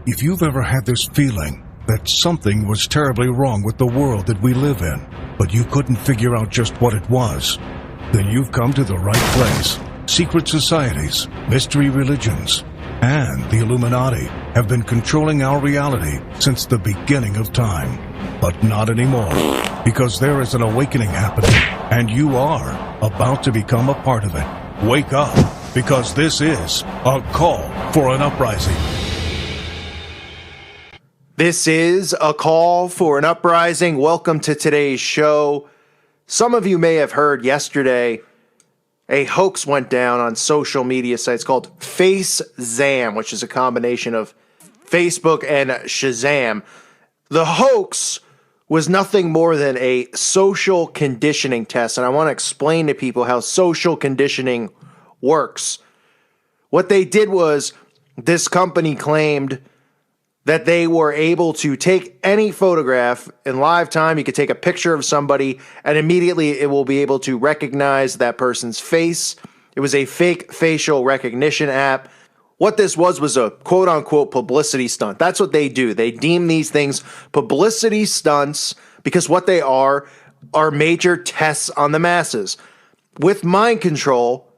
If you've ever had this feeling that something was terribly wrong with the world that we live in, but you couldn't figure out just what it was, then you've come to the right place. Secret societies, mystery religions, and the Illuminati have been controlling our reality since the beginning of time. But not anymore, because there is an awakening happening, and you are about to become a part of it. Wake up, because this is a call for an uprising. This is a call for an uprising. Welcome to today's show. Some of you may have heard yesterday a hoax went down on social media sites called FaceZam, which is a combination of Facebook and Shazam. The hoax was nothing more than a social conditioning test, and I want to explain to people how social conditioning works. What they did was this company claimed that they were able to take any photograph in live time. You could take a picture of somebody and immediately it will be able to recognize that person's face. It was a fake facial recognition app. What this was a quote unquote publicity stunt. That's what they do. They deem these things publicity stunts because what they are major tests on the masses. With mind control,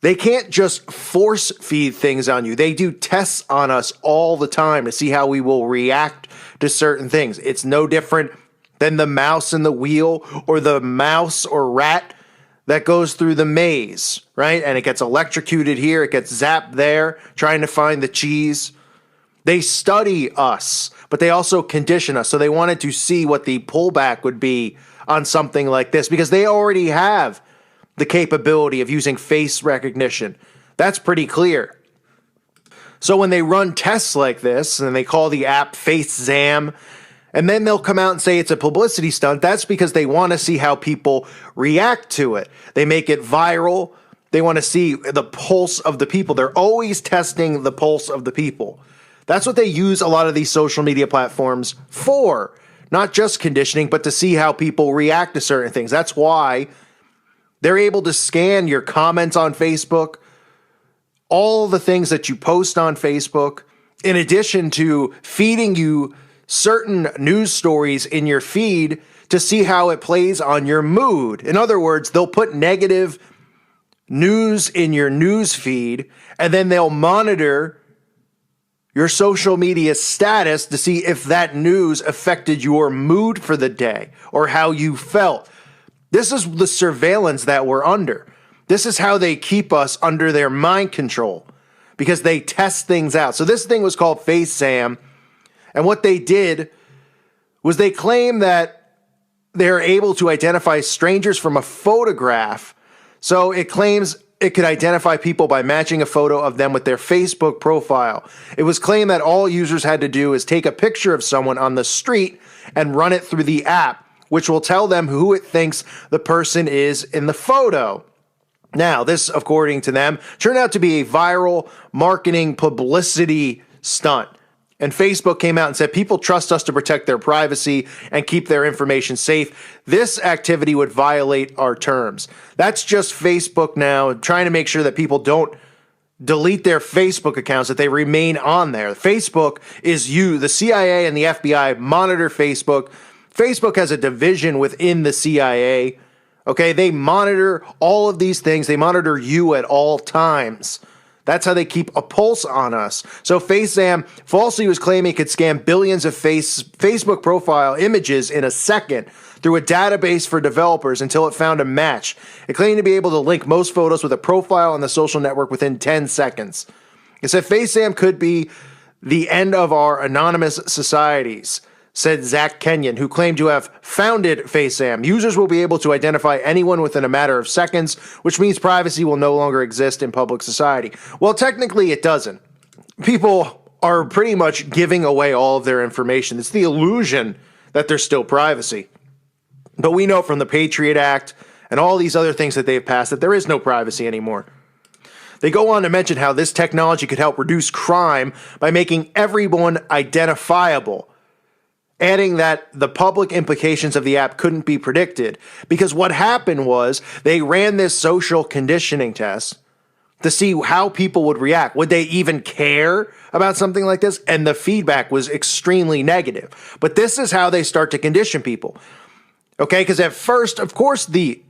they can't just force feed things on you. They do tests on us all the time to see how we will react to certain things. It's no different than the mouse in the wheel or the mouse or rat that goes through the maze, right? And it gets electrocuted here, it gets zapped there, trying to find the cheese. They study us, but they also condition us. So they wanted to see what the pullback would be on something like this because they already have the capability of using face recognition. That's pretty clear. So when they run tests like this, and they call the app FaceZam, and then they'll come out and say it's a publicity stunt, that's because they want to see how people react to it. They make it viral. They want to see the pulse of the people. They're always testing the pulse of the people. That's what they use a lot of these social media platforms for. Not just conditioning, but to see how people react to certain things. That's why they're able to scan your comments on Facebook, all the things that you post on Facebook, in addition to feeding you certain news stories in your feed to see how it plays on your mood. In other words, they'll put negative news in your news feed, and then they'll monitor your social media status to see if that news affected your mood for the day or how you felt. This is the surveillance that we're under. This is how they keep us under their mind control because they test things out. So this thing was called FaceZam, and what they did was they claim that they're able to identify strangers from a photograph. So it claims it could identify people by matching a photo of them with their Facebook profile. It was claimed that all users had to do is take a picture of someone on the street and run it through the app, which will tell them who it thinks the person is in the photo. Now, this, according to them, turned out to be a viral marketing publicity stunt. And Facebook came out and said, people trust us to protect their privacy and keep their information safe. This activity would violate our terms. That's just Facebook now trying to make sure that people don't delete their Facebook accounts, that they remain on there. Facebook is the CIA and the FBI monitor Facebook. Facebook has a division within the CIA, okay? They monitor all of these things. They monitor you at all times. That's how they keep a pulse on us. So FaceZam falsely was claiming it could scan billions of Facebook profile images in a second through a database for developers until it found a match. It claimed to be able to link most photos with a profile on the social network within 10 seconds. It said FaceZam could be the end of our anonymous societies, said Zach Kenyon, who claimed to have founded FaceZam. Users will be able to identify anyone within a matter of seconds, which means privacy will no longer exist in public society. Well, technically it doesn't. People are pretty much giving away all of their information. It's the illusion that there's still privacy. But we know from the Patriot Act and all these other things that they've passed that there is no privacy anymore. They go on to mention how this technology could help reduce crime by making everyone identifiable, adding that the public implications of the app couldn't be predicted because what happened was they ran this social conditioning test to see how people would react. Would they even care about something like this? And the feedback was extremely negative. But this is how they start to condition people. Okay, because at first, of course, the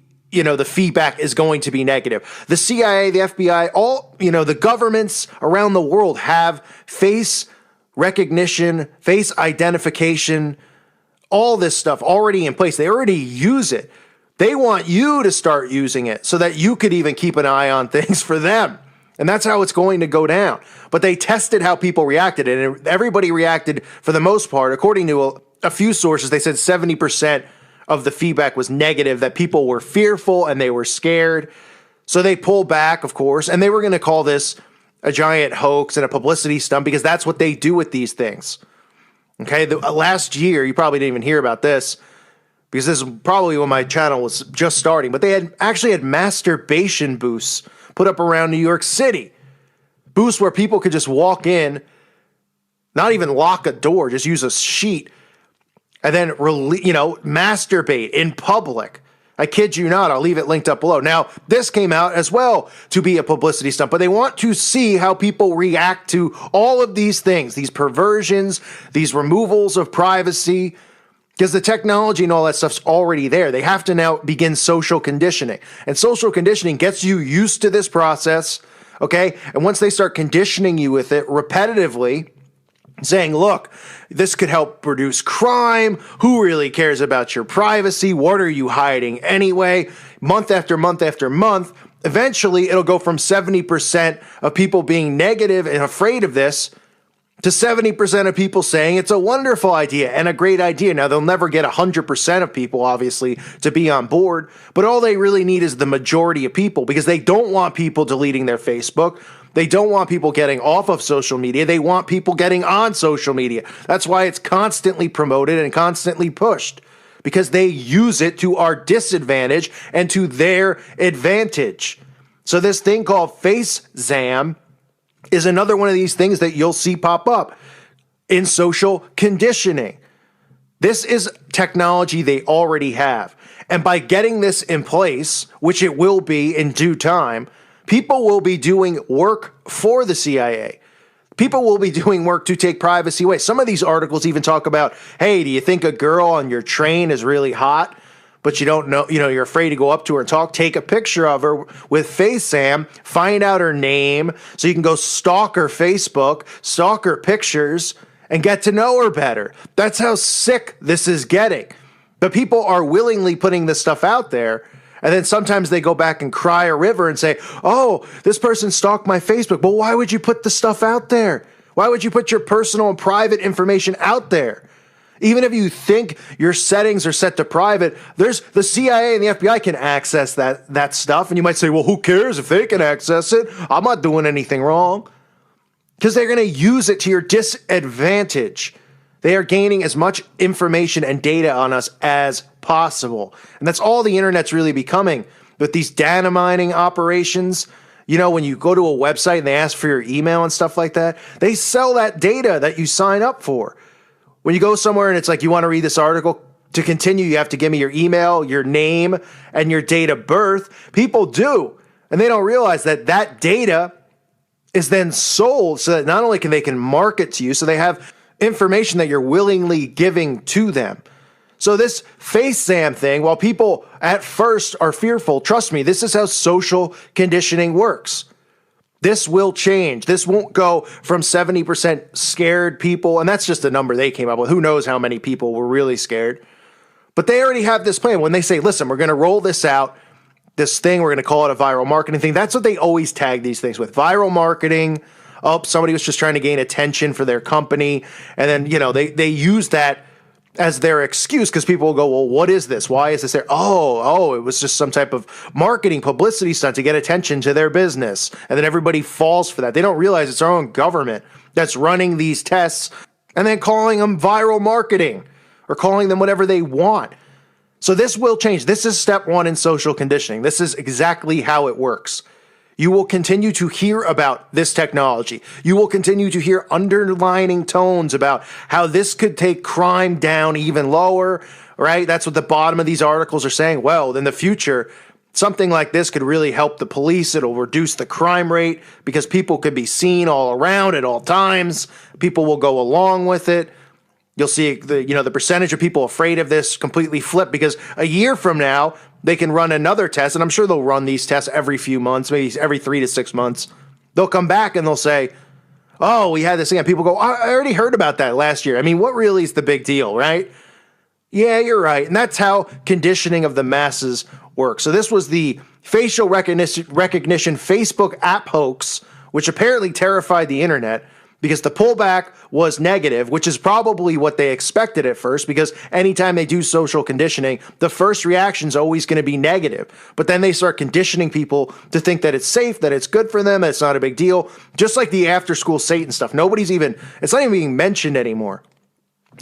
feedback is going to be negative. The CIA, the FBI, all, the governments around the world have face recognition, face identification, all this stuff already in place. They already use it. They want you to start using it so that you could even keep an eye on things for them. And that's how it's going to go down. But they tested how people reacted, and everybody reacted for the most part. According to a few sources, they said 70% of the feedback was negative, that people were fearful and they were scared. So they pulled back, of course, and they were going to call this a giant hoax and a publicity stunt because that's what they do with these things. Okay, last year, you probably didn't even hear about this, because this is probably when my channel was just starting, but they actually had masturbation booths put up around New York City. Booths where people could just walk in, not even lock a door, just use a sheet, and then masturbate in public. I kid you not, I'll leave it linked up below. Now, this came out as well to be a publicity stunt, but they want to see how people react to all of these things, these perversions, these removals of privacy, because the technology and all that stuff's already there. They have to now begin social conditioning. And social conditioning gets you used to this process, okay? And once they start conditioning you with it repetitively, saying, look, this could help reduce crime. Who really cares about your privacy? What are you hiding anyway? Month after month after month, eventually it'll go from 70% of people being negative and afraid of this to 70% of people saying it's a wonderful idea and a great idea. Now, they'll never get 100% of people, obviously, to be on board, but all they really need is the majority of people, because they don't want people deleting their Facebook. They don't want people getting off of social media. They want people getting on social media. That's why it's constantly promoted and constantly pushed, because they use it to our disadvantage and to their advantage. So this thing called FaceZam is another one of these things that you'll see pop up in social conditioning. This is technology they already have. And by getting this in place, which it will be in due time, people will be doing work for the CIA. People will be doing work to take privacy away. Some of these articles even talk about, hey, do you think a girl on your train is really hot, but you don't know, you're afraid to go up to her and talk? Take a picture of her with FaceZam, find out her name so you can go stalk her Facebook, stalk her pictures, and get to know her better. That's how sick this is getting. But people are willingly putting this stuff out there, and then sometimes they go back and cry a river and say, oh, this person stalked my Facebook. Well, why would you put the stuff out there? Why would you put your personal and private information out there? Even if you think your settings are set to private, there's the CIA and the FBI can access that stuff. And you might say, well, who cares if they can access it? I'm not doing anything wrong. Because they're going to use it to your disadvantage. They are gaining as much information and data on us as possible. And that's all the internet's really becoming with these data mining operations. When you go to a website and they ask for your email and stuff like that, they sell that data that you sign up for. When you go somewhere and it's like, you want to read this article, to continue, you have to give me your email, your name, and your date of birth. People do. And they don't realize that that data is then sold so that not only they can market to you, so they have information that you're willingly giving to them. So this FaceZam thing, while people at first are fearful, trust me, this is how social conditioning works. This will change. This won't go from 70% scared people, and that's just a number they came up with. Who knows how many people were really scared? But they already have this plan. When they say, listen, we're going to roll this out, this thing, we're going to call it a viral marketing thing. That's what they always tag these things with. Viral marketing. Oh, somebody was just trying to gain attention for their company. And then, they use that as their excuse, because people will go, well, what is this? Why is this there? Oh, it was just some type of marketing publicity stunt to get attention to their business. And then everybody falls for that. They don't realize it's our own government that's running these tests and then calling them viral marketing or calling them whatever they want. So this will change. This is step one in social conditioning. This is exactly how it works. You will continue to hear about this technology. You will continue to hear underlining tones about how this could take crime down even lower, right? That's what the bottom of these articles are saying. Well, in the future, something like this could really help the police. It'll reduce the crime rate because people could be seen all around at all times. People will go along with it. You'll see the percentage of people afraid of this completely flip, because a year from now, they can run another test, and I'm sure they'll run these tests every few months, maybe every 3 to 6 months. They'll come back and they'll say, oh, we had this thing. And people go, I already heard about that last year. I mean, what really is the big deal, right? Yeah, you're right. And that's how conditioning of the masses works. So this was the facial recognition Facebook app hoax, which apparently terrified the internet because the pullback was negative, which is probably what they expected at first, because anytime they do social conditioning, the first reaction is always going to be negative. But then they start conditioning people to think that it's safe, that it's good for them, that it's not a big deal. Just like the after school Satan stuff. It's not even being mentioned anymore.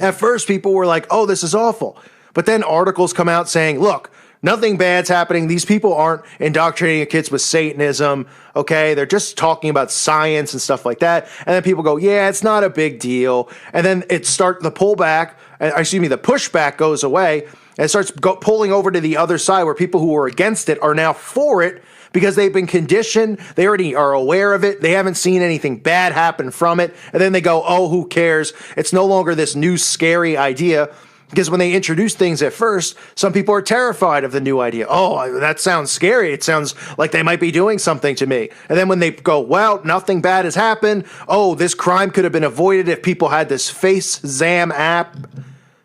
At first, people were like, oh, this is awful. But then articles come out saying, look, nothing bad's happening. These people aren't indoctrinating kids with Satanism, okay? They're just talking about science and stuff like that. And then people go, yeah, it's not a big deal. And then the pushback goes away, and it starts pulling over to the other side where people who were against it are now for it because they've been conditioned. They already are aware of it. They haven't seen anything bad happen from it. And then they go, oh, who cares? It's no longer this new scary idea. Because when they introduce things at first, some people are terrified of the new idea. Oh, that sounds scary. It sounds like they might be doing something to me. And then when they go, well, nothing bad has happened. Oh, this crime could have been avoided if people had this FaceZam app,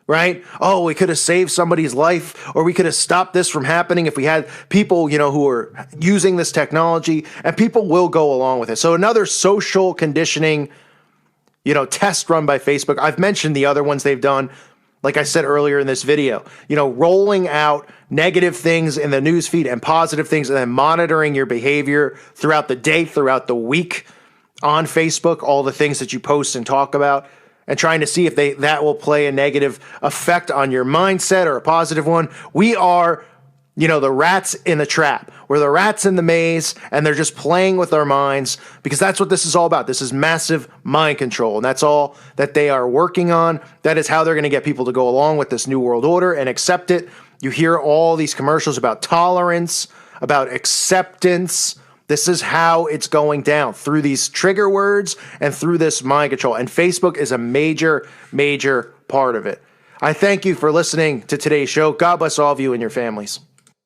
right? Oh, we could have saved somebody's life, or we could have stopped this from happening if we had people, who are using this technology, and people will go along with it. So another social conditioning, test run by Facebook. I've mentioned the other ones they've done. Like I said earlier in this video, rolling out negative things in the news feed and positive things, and then monitoring your behavior throughout the day, throughout the week on Facebook, all the things that you post and talk about, and trying to see if that will play a negative effect on your mindset or a positive one. We are, the rats in the trap. We're the rats in the maze, and they're just playing with our minds, because that's what this is all about. This is massive mind control, and that's all that they are working on. That is how they're going to get people to go along with this new world order and accept it. You hear all these commercials about tolerance, about acceptance. This is how it's going down, through these trigger words and through this mind control. And Facebook is a major, major part of it. I thank you for listening to today's show. God bless all of you and your families.